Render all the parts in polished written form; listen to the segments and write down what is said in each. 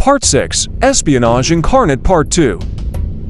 Part 6, Espionage Incarnate Part 2.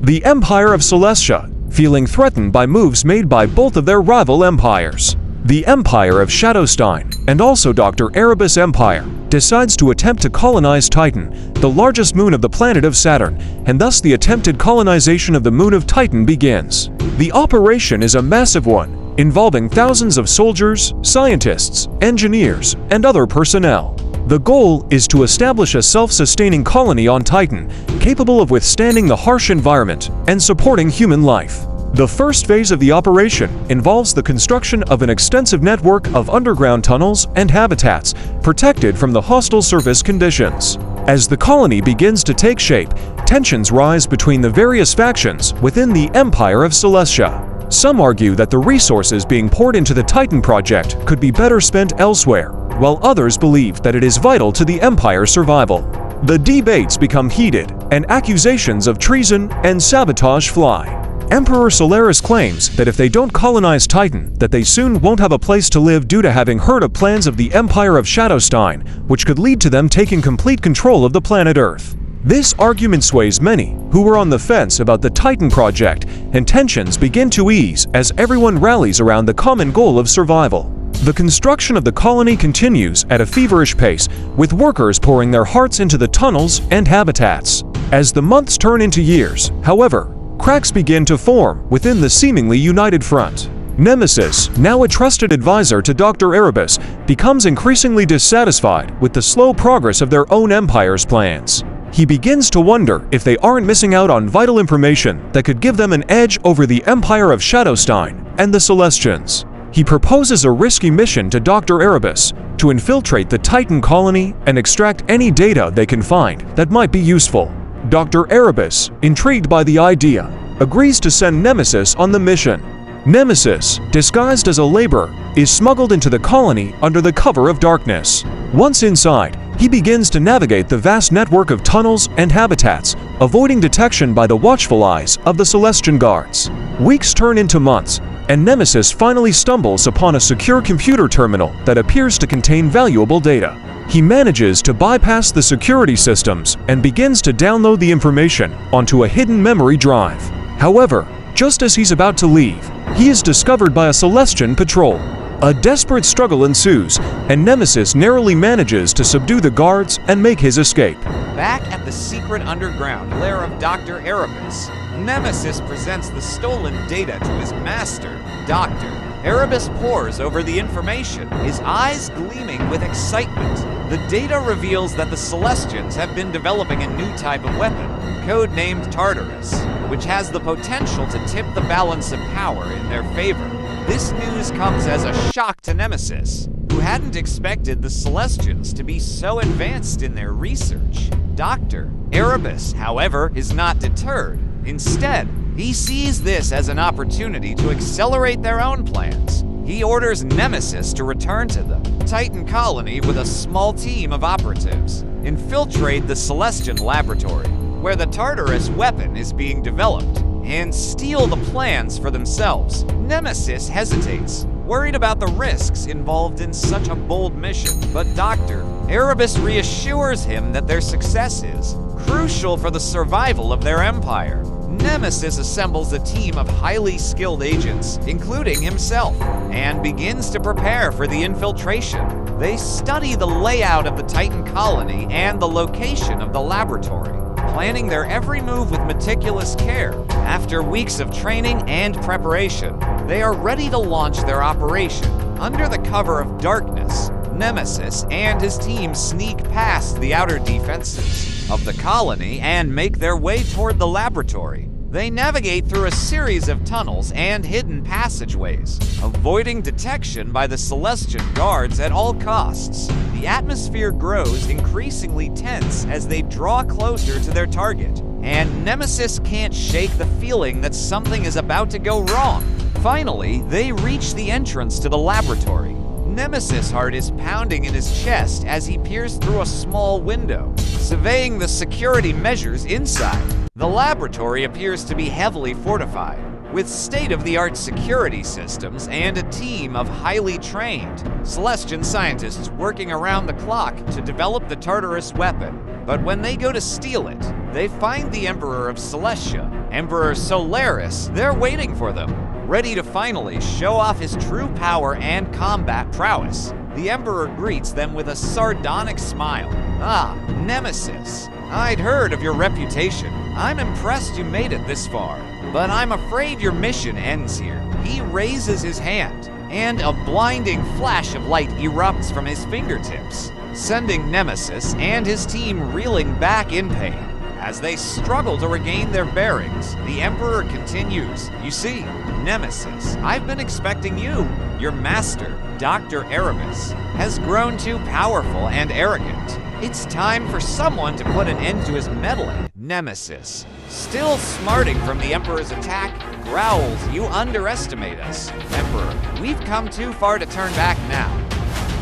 The Empire of Celestia, feeling threatened by moves made by both of their rival empires. The Empire of Shadowstein, and also Dr. Erebus' empire, decides to attempt to colonize Titan, the largest moon of the planet of Saturn, and thus the attempted colonization of the moon of Titan begins. The operation is a massive one, involving thousands of soldiers, scientists, engineers, and other personnel. The goal is to establish a self-sustaining colony on Titan, capable of withstanding the harsh environment and supporting human life. The first phase of the operation involves the construction of an extensive network of underground tunnels and habitats, protected from the hostile surface conditions. As the colony begins to take shape, tensions rise between the various factions within the Empire of Celestia. Some argue that the resources being poured into the Titan project could be better spent elsewhere, while others believe that it is vital to the Empire's survival. The debates become heated, and accusations of treason and sabotage fly. Emperor Solaris claims that if they don't colonize Titan, that they soon won't have a place to live due to having heard of plans of the Empire of Shadowstein, which could lead to them taking complete control of the planet Earth. This argument sways many who were on the fence about the Titan project, and tensions begin to ease as everyone rallies around the common goal of survival. The construction of the colony continues at a feverish pace, with workers pouring their hearts into the tunnels and habitats. As the months turn into years, however, cracks begin to form within the seemingly united front. Nemesis, now a trusted advisor to Dr. Erebus, becomes increasingly dissatisfied with the slow progress of their own empire's plans. He begins to wonder if they aren't missing out on vital information that could give them an edge over the Empire of Shadowstein and the Celestians. He proposes a risky mission to Dr. Erebus to infiltrate the Titan colony and extract any data they can find that might be useful. Dr. Erebus, intrigued by the idea, agrees to send Nemesis on the mission. Nemesis, disguised as a laborer, is smuggled into the colony under the cover of darkness. Once inside, he begins to navigate the vast network of tunnels and habitats, avoiding detection by the watchful eyes of the Celestian guards. Weeks turn into months, and Nemesis finally stumbles upon a secure computer terminal that appears to contain valuable data. He manages to bypass the security systems and begins to download the information onto a hidden memory drive. However, just as he's about to leave, he is discovered by a Celestian patrol. A desperate struggle ensues, and Nemesis narrowly manages to subdue the guards and make his escape. Back at the secret underground lair of Dr. Erebus, Nemesis presents the stolen data to his master, Dr. Erebus pores over the information, his eyes gleaming with excitement. The data reveals that the Celestians have been developing a new type of weapon, codenamed Tartarus, which has the potential to tip the balance of power in their favor. This news comes as a shock to Nemesis, who hadn't expected the Celestians to be so advanced in their research. Dr. Erebus, however, is not deterred. Instead, he sees this as an opportunity to accelerate their own plans. He orders Nemesis to return to the Titan colony with a small team of operatives, infiltrate the Celestian laboratory, where the Tartarus weapon is being developed, and steal the plans for themselves. Nemesis hesitates, worried about the risks involved in such a bold mission, but Dr. Erebus reassures him that their success is crucial for the survival of their empire. Nemesis assembles a team of highly skilled agents, including himself, and begins to prepare for the infiltration. They study the layout of the Titan colony and the location of the laboratory, planning their every move with meticulous care. After weeks of training and preparation, they are ready to launch their operation. Under the cover of darkness, Nemesis and his team sneak past the outer defenses of the colony and make their way toward the laboratory. They navigate through a series of tunnels and hidden passageways, avoiding detection by the Celestian guards at all costs. The atmosphere grows increasingly tense as they draw closer to their target, and Nemesis can't shake the feeling that something is about to go wrong. Finally, they reach the entrance to the laboratory. Nemesis' heart is pounding in his chest as he peers through a small window, surveying the security measures inside. The laboratory appears to be heavily fortified, with state-of-the-art security systems and a team of highly trained Celestian scientists working around the clock to develop the Tartarus weapon. But when they go to steal it, they find the Emperor of Celestia, Emperor Solaris, there waiting for them, ready to finally show off his true power and combat prowess. The Emperor greets them with a sardonic smile. "Ah, Nemesis. I'd heard of your reputation. I'm impressed you made it this far, but I'm afraid your mission ends here." He raises his hand, and a blinding flash of light erupts from his fingertips, sending Nemesis and his team reeling back in pain. As they struggle to regain their bearings, the Emperor continues. "You see, Nemesis, I've been expecting you. Your master, Dr. Erebus, has grown too powerful and arrogant. It's time for someone to put an end to his meddling." Nemesis, still smarting from the Emperor's attack, growls, "You underestimate us, Emperor. We've come too far to turn back now."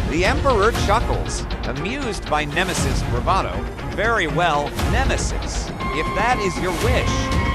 The Emperor chuckles, amused by Nemesis' bravado. "Very well, Nemesis. If that is your wish,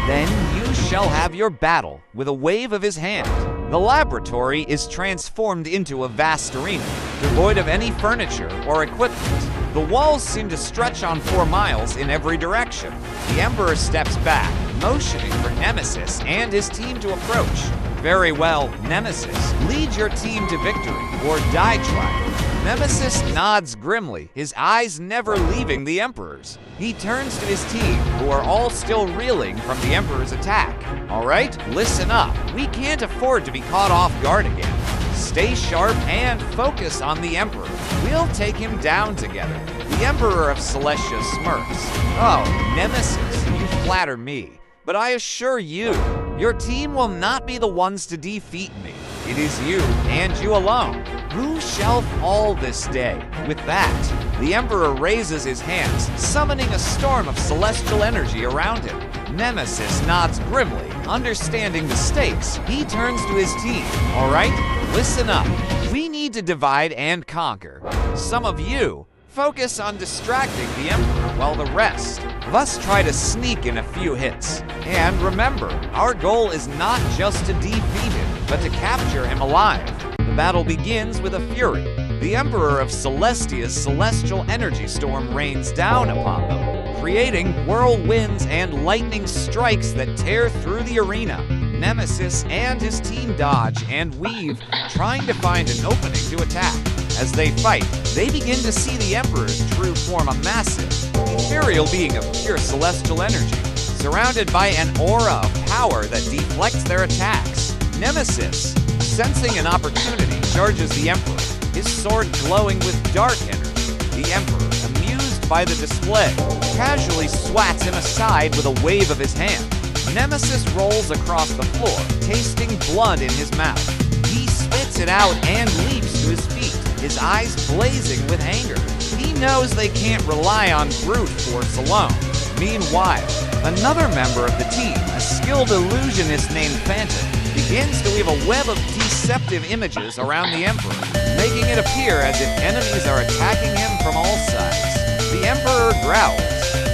then you shall have your battle." With a wave of his hand, the laboratory is transformed into a vast arena, devoid of any furniture or equipment. The walls seem to stretch on 4 miles in every direction. The Emperor steps back, motioning for Nemesis and his team to approach. "Very well, Nemesis. Lead your team to victory, or die trying." Nemesis nods grimly, his eyes never leaving the Emperor's. He turns to his team, who are all still reeling from the Emperor's attack. "All right, listen up. We can't afford to be caught off guard again. Stay sharp and focus on the Emperor. We'll take him down together." The Emperor of Celestia smirks. "Oh, Nemesis, you flatter me. But I assure you, your team will not be the ones to defeat me. It is you, and you alone, who shall fall this day." With that, the Emperor raises his hands, summoning a storm of celestial energy around him. Nemesis nods grimly, understanding the stakes. He turns to his team. "All right, listen up. We need to divide and conquer. Some of you focus on distracting the Emperor while the rest of us try to sneak in a few hits. And remember, our goal is not just to defeat him, but to capture him alive." The battle begins with a fury. The Emperor of Celestia's celestial energy storm rains down upon them, creating whirlwinds and lightning strikes that tear through the arena. Nemesis and his team dodge and weave, trying to find an opening to attack. As they fight, they begin to see the Emperor's true form, a massive, ethereal being of pure celestial energy, surrounded by an aura of power that deflects their attacks. Nemesis, sensing an opportunity, charges the Emperor, his sword glowing with dark energy. The Emperor, amused by the display, casually swats him aside with a wave of his hand. Nemesis rolls across the floor, tasting blood in his mouth. He spits it out and leaps to his feet, his eyes blazing with anger. He knows they can't rely on brute force alone. Meanwhile, another member of the team, a skilled illusionist named Phantom, begins to weave a web of deceptive images around the Emperor, making it appear as if enemies are attacking him from all sides. The Emperor growls,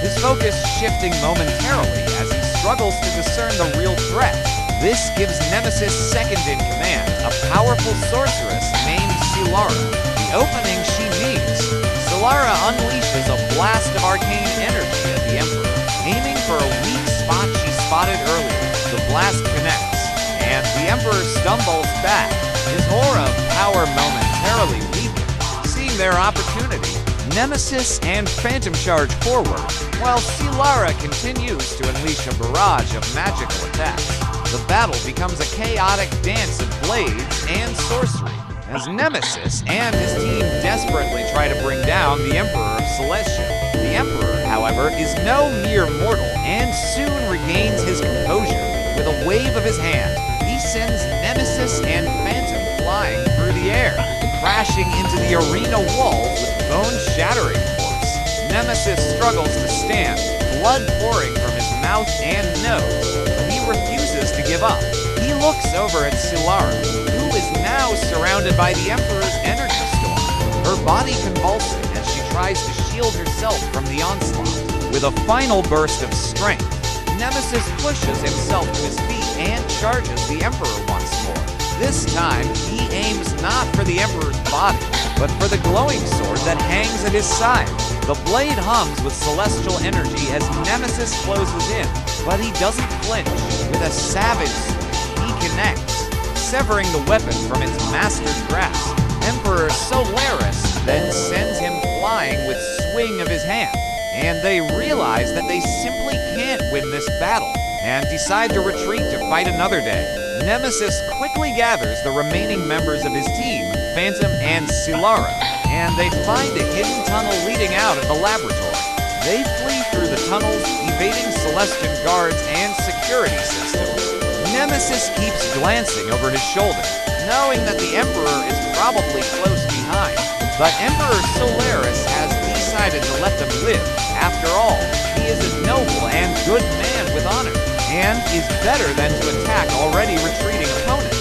his focus shifting momentarily as he struggles to discern the real threat. This gives Nemesis second in command, a powerful sorceress named Solara. The opening she needs, Solara unleashes a blast of arcane energy at the Emperor, aiming for a weak spot she spotted earlier. The blast connects, and the Emperor stumbles back, his aura of power momentarily weakened. Seeing their opportunity, Nemesis and Phantom charge forward, while Solara continues to unleash a barrage of magical attacks. The battle becomes a chaotic dance of blades and sorcery, as Nemesis and his team desperately try to bring down the Emperor of Celestia. The Emperor, however, is no mere mortal, and soon regains his composure. With a wave of his hand, he sends Nemesis and Phantom flying through the air, crashing into the arena walls with bone-shattering force. Nemesis struggles to stand, blood pouring from his mouth and nose, but he refuses to give up. He looks over at Solara, who is now surrounded by the Emperor's energy storm, her body convulsing as she tries to shield herself from the onslaught. With a final burst of strength, Nemesis pushes himself to his feet and charges the Emperor once more. This time, he aims not for the Emperor's body, but for the glowing sword that hangs at his side. The blade hums with celestial energy as Nemesis closes in, but he doesn't flinch. With a savage he connects, severing the weapon from its master's grasp. Emperor Solaris then sends him flying with swing of his hand, and they realize that they simply can't win this battle, and decide to retreat to fight another day. Nemesis quickly gathers the remaining members of his team, Phantom and Silara, and they find a hidden tunnel leading out of the laboratory. They flee through the tunnels, evading Celestian guards and security systems. Nemesis keeps glancing over his shoulder, knowing that the Emperor is probably close behind. But Emperor Solaris has decided to let them live. After all, he is a noble and good man with honor, and is better than to attack already retreating opponents.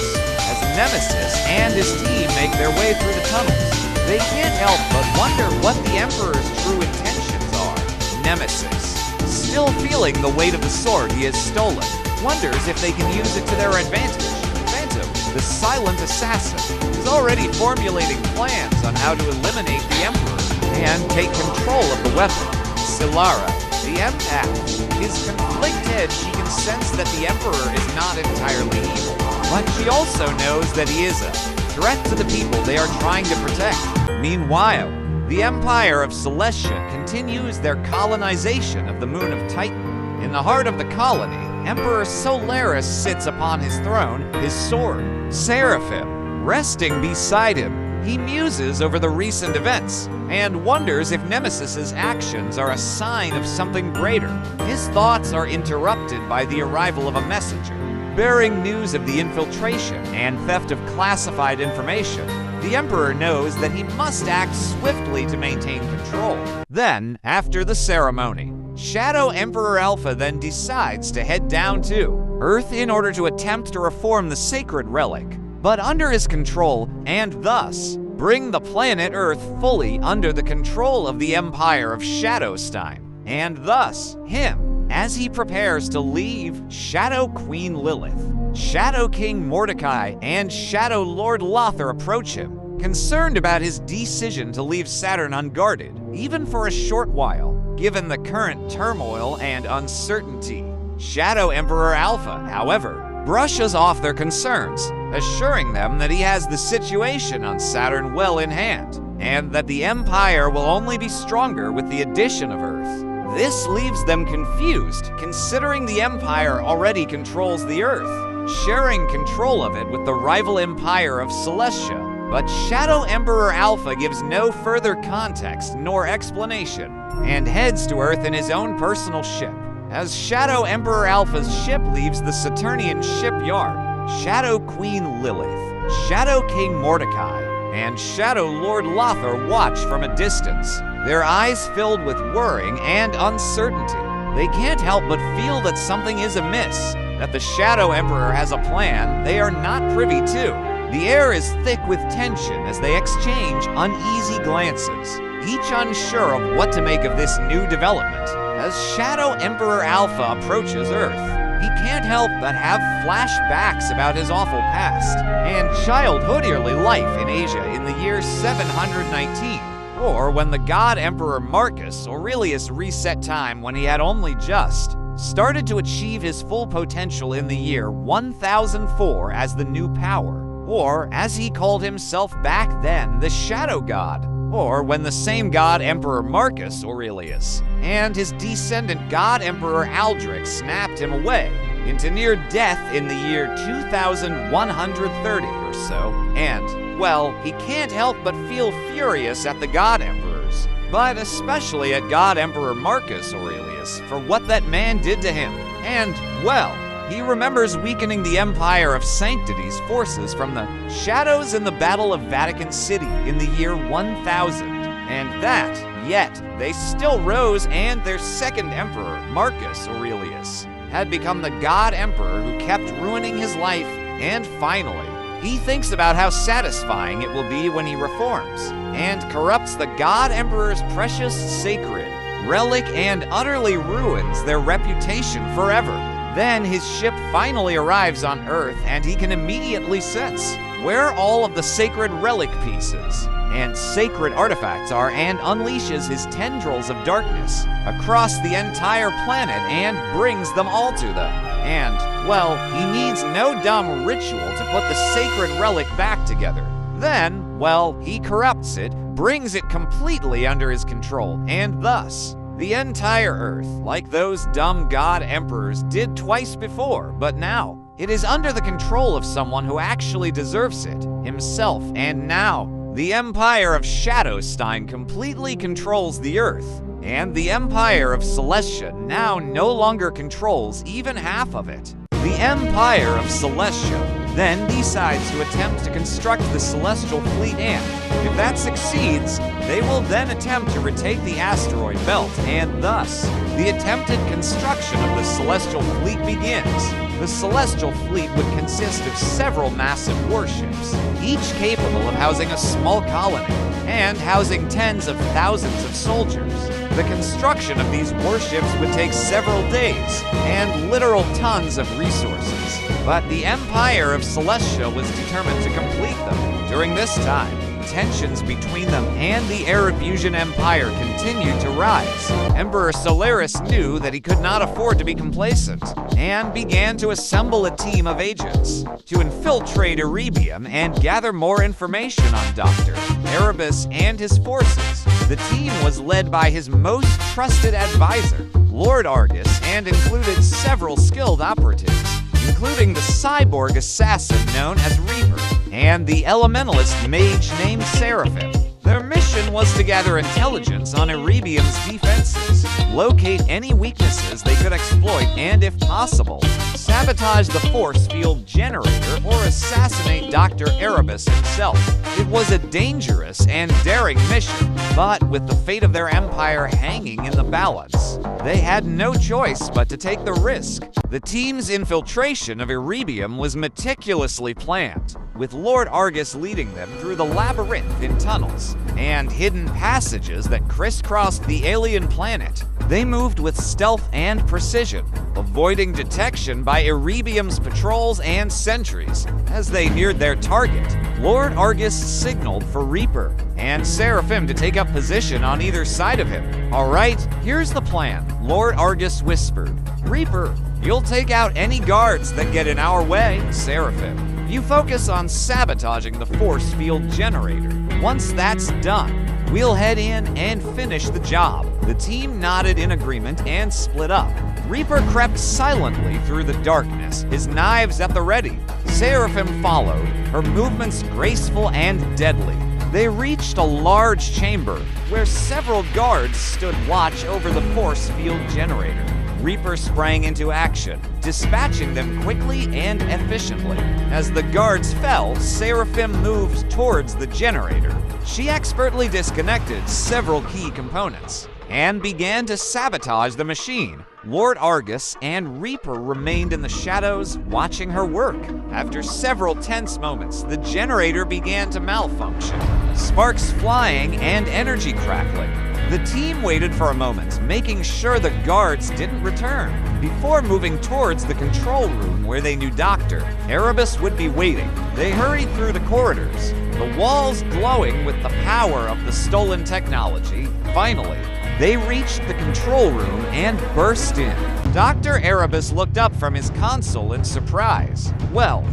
As Nemesis and his team make their way through the tunnels, they can't help but wonder what the Emperor's true intentions are. Nemesis, still feeling the weight of the sword he has stolen, wonders if they can use it to their advantage. Phantom, the silent assassin, is already formulating plans on how to eliminate the Emperor and take control of the weapon. Silara, the empath, is conflicted. She can sense that the Emperor is not entirely evil, but she also knows that he is a threat to the people they are trying to protect. Meanwhile, the Empire of Celestia continues their colonization of the moon of Titan. In the heart of the colony, Emperor Solaris sits upon his throne, his sword, Seraphim, resting beside him. He muses over the recent events and wonders if Nemesis's actions are a sign of something greater. His thoughts are interrupted by the arrival of a messenger, bearing news of the infiltration and theft of classified information. The Emperor knows that he must act swiftly to maintain control. Then, after the ceremony, Shadow Emperor Alpha then decides to head down to Earth in order to attempt to reform the sacred relic, but under his control, and thus bring the planet Earth fully under the control of the Empire of Shadowstein, and thus him, as he prepares to leave Shadow Queen Lilith. Shadow King Mordecai and Shadow Lord Lothar approach him, concerned about his decision to leave Saturn unguarded, even for a short while, given the current turmoil and uncertainty. Shadow Emperor Alpha, however, brushes off their concerns, assuring them that he has the situation on Saturn well in hand, and that the Empire will only be stronger with the addition of Earth. This leaves them confused, considering the Empire already controls the Earth, sharing control of it with the rival Empire of Celestia. But Shadow Emperor Alpha gives no further context nor explanation, and heads to Earth in his own personal ship. As Shadow Emperor Alpha's ship leaves the Saturnian shipyard, Shadow Queen Lilith, Shadow King Mordecai, and Shadow Lord Lothar watch from a distance, their eyes filled with worrying and uncertainty. They can't help but feel that something is amiss, that the Shadow Emperor has a plan they are not privy to. The air is thick with tension as they exchange uneasy glances, each unsure of what to make of this new development. As Shadow Emperor Alpha approaches Earth, he can't help but have flashbacks about his awful past and childhood early life in Asia in the year 719, or when the God Emperor Marcus Aurelius reset time when he had only just started to achieve his full potential in the year 1004 as the new power, or as he called himself back then, the Shadow God, or when the same God Emperor Marcus Aurelius and his descendant God Emperor Aldrich snapped him away into near death in the year 2130 or so, and, well, he can't help but feel furious at the God Emperors, but especially at God Emperor Marcus Aurelius for what that man did to him, and, well, he remembers weakening the Empire of Sanctity's forces from the shadows in the Battle of Vatican City in the year 1000, and that, yet, they still rose, and their second emperor, Marcus Aurelius, had become the God Emperor who kept ruining his life, and finally, he thinks about how satisfying it will be when he reforms, and corrupts the God Emperor's precious sacred relic and utterly ruins their reputation forever. Then his ship finally arrives on Earth, and he can immediately sense where all of the sacred relic pieces and sacred artifacts are, and unleashes his tendrils of darkness across the entire planet and brings them all to them. And, well, he needs no dumb ritual to put the sacred relic back together. Then, well, he corrupts it, brings it completely under his control, and thus, the entire Earth, like those dumb god emperors did twice before, but now, it is under the control of someone who actually deserves it, himself, and now, the Empire of Shadowstein completely controls the Earth, and the Empire of Celestia now no longer controls even half of it. The Empire of Celestia then decides to attempt to construct the Celestial Fleet, and, if that succeeds, they will then attempt to retake the asteroid belt, and thus, the attempted construction of the Celestial Fleet begins. The Celestial Fleet would consist of several massive warships, each capable of housing a small colony, and housing tens of thousands of soldiers. The construction of these warships would take several days, and literal tons of resources. But the Empire of Celestia was determined to complete them. During this time, tensions between them and the Erebusian Empire continued to rise. Emperor Solaris knew that he could not afford to be complacent, and began to assemble a team of agents to infiltrate Erebium and gather more information on Dr. Erebus and his forces. The team was led by his most trusted advisor, Lord Argus, and included several skilled operatives, including the cyborg assassin known as Reaper, and the elementalist mage named Seraphim. Their mission was to gather intelligence on Erebium's defenses, locate any weaknesses they could exploit, and if possible, sabotage the force field generator or assassinate Dr. Erebus himself. It was a dangerous and daring mission, but with the fate of their empire hanging in the balance, they had no choice but to take the risk. The team's infiltration of Erebium was meticulously planned, with Lord Argus leading them through the labyrinth in tunnels and hidden passages that crisscrossed the alien planet. They moved with stealth and precision, avoiding detection by Erebium's patrols and sentries. As they neared their target, Lord Argus signaled for Reaper and Seraphim to take up position on either side of him. "All right, here's the plan," Lord Argus whispered. "Reaper, you'll take out any guards that get in our way. Seraphim, you focus on sabotaging the force field generator. Once that's done, we'll head in and finish the job." The team nodded in agreement and split up. Reaper crept silently through the darkness, his knives at the ready. Seraphim followed, her movements graceful and deadly. They reached a large chamber where several guards stood watch over the force field generator. Reaper sprang into action, dispatching them quickly and efficiently. As the guards fell, Seraphim moved towards the generator. She expertly disconnected several key components and began to sabotage the machine. Lord Argus and Reaper remained in the shadows, watching her work. After several tense moments, the generator began to malfunction, sparks flying and energy crackling. The team waited for a moment, making sure the guards didn't return, before moving towards the control room where they knew Dr. Erebus would be waiting. They hurried through the corridors, the walls glowing with the power of the stolen technology. Finally, they reached the control room and burst in. Dr. Erebus looked up from his console in surprise. Well,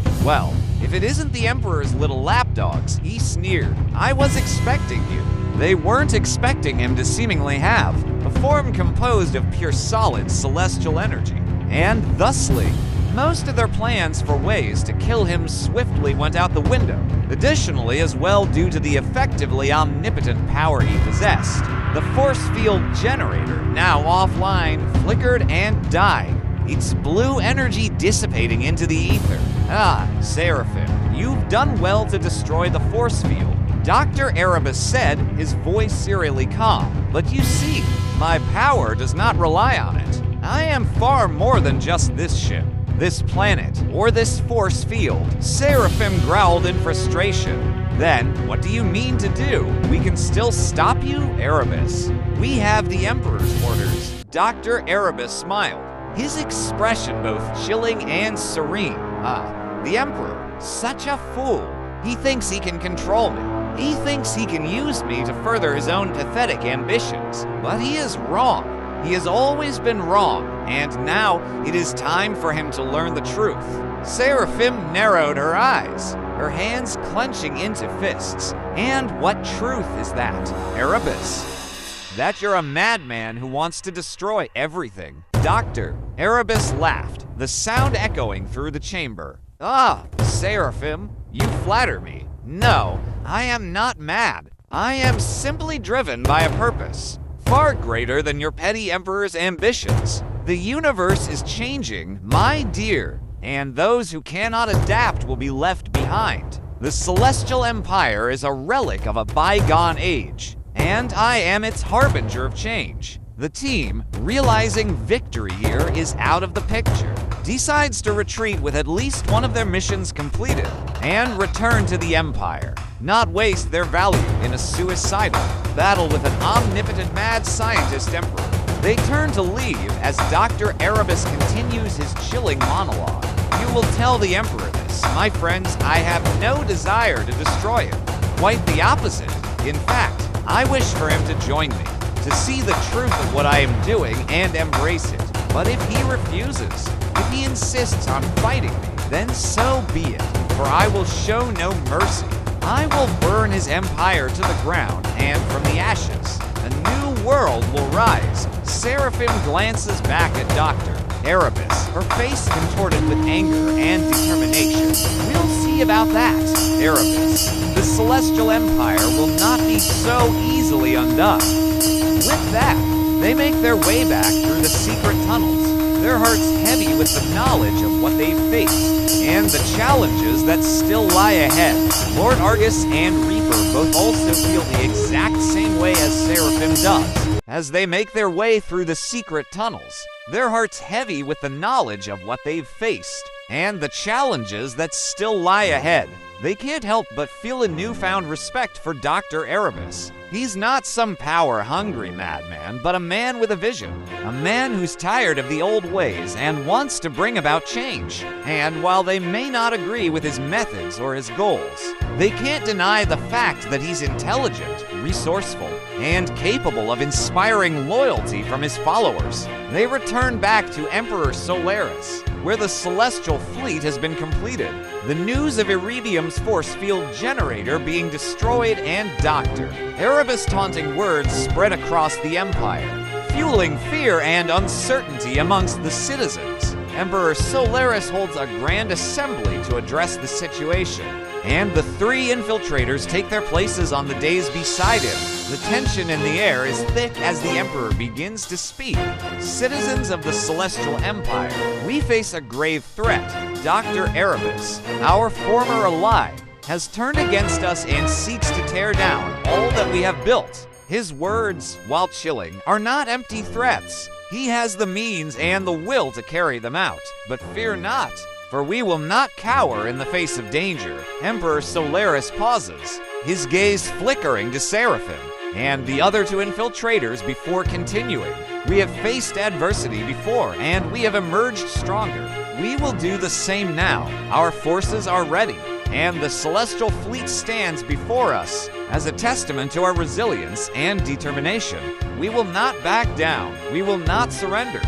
if it isn't the Emperor's little lapdogs, he sneered. "I was expecting you." They weren't expecting him to seemingly have a form composed of pure solid celestial energy, and thusly, most of their plans for ways to kill him swiftly went out the window. Additionally, as well due to the effectively omnipotent power he possessed, the force field generator, now offline, flickered and died, its blue energy dissipating into the ether. "Ah, Seraphim, you've done well to destroy the force field," Dr. Erebus said, his voice serially calm. "But you see, my power does not rely on it. I am far more than just this ship, this planet, or this force field." Seraphim growled in frustration. "Then, what do you mean to do? We can still stop you, Erebus. We have the Emperor's orders." Dr. Erebus smiled, his expression both chilling and serene. "Ah, the Emperor, such a fool. He thinks he can control me. He thinks he can use me to further his own pathetic ambitions, but he is wrong. He has always been wrong, and now it is time for him to learn the truth. Seraphim narrowed her eyes, her hands clenching into fists. And what truth is that, Erebus? That you're a madman who wants to destroy everything. Doctor, Erebus laughed, the sound echoing through the chamber. Ah, Seraphim, you flatter me. No, I am not mad. I am simply driven by a purpose, far greater than your petty emperor's ambitions. The universe is changing, my dear, and those who cannot adapt will be left behind. The Celestial Empire is a relic of a bygone age, and I am its harbinger of change. The team, realizing victory here is out of the picture, decides to retreat with at least one of their missions completed and return to the Empire, not waste their value in a suicidal battle with an omnipotent mad scientist emperor. They turn to leave as Dr. Erebus continues his chilling monologue. You will tell the Emperor this. My friends, I have no desire to destroy him. Quite the opposite. In fact, I wish for him to join me, to see the truth of what I am doing and embrace it. But if he refuses, if he insists on fighting me, then so be it, for I will show no mercy. I will burn his empire to the ground, and from the ashes, a new world will rise. Seraphim glances back at Dr. Erebus, her face contorted with anger and determination. We'll see about that, Erebus. The Celestial Empire will not be so easily undone. With that, they make their way back through the secret tunnels, their hearts heavy with the knowledge of what they've faced and the challenges that still lie ahead. Lord Argus and Reaper both also feel the exact same way as Seraphim does as they make their way through the secret tunnels, their hearts heavy with the knowledge of what they've faced and the challenges that still lie ahead. They can't help but feel a newfound respect for Dr. Erebus. He's not some power-hungry madman, but a man with a vision. A man who's tired of the old ways and wants to bring about change. And while they may not agree with his methods or his goals, they can't deny the fact that he's intelligent, resourceful, and capable of inspiring loyalty from his followers. They return back to Emperor Solaris, where the Celestial Fleet has been completed. The news of Iridium's force field generator being destroyed and Dr. Erebus' taunting words spread across the Empire, fueling fear and uncertainty amongst the citizens. Emperor Solaris holds a grand assembly to address the situation, and the three infiltrators take their places on the dais beside him. The tension in the air is thick as the Emperor begins to speak. Citizens of the Celestial Empire, we face a grave threat. Dr. Erebus, our former ally, has turned against us and seeks to tear down all that we have built. His words, while chilling, are not empty threats. He has the means and the will to carry them out. But fear not, for we will not cower in the face of danger. Emperor Solaris pauses, his gaze flickering to Seraphim and the other two infiltrators before continuing. We have faced adversity before, and we have emerged stronger. We will do the same now. Our forces are ready, and the Celestial Fleet stands before us as a testament to our resilience and determination. We will not back down. We will not surrender.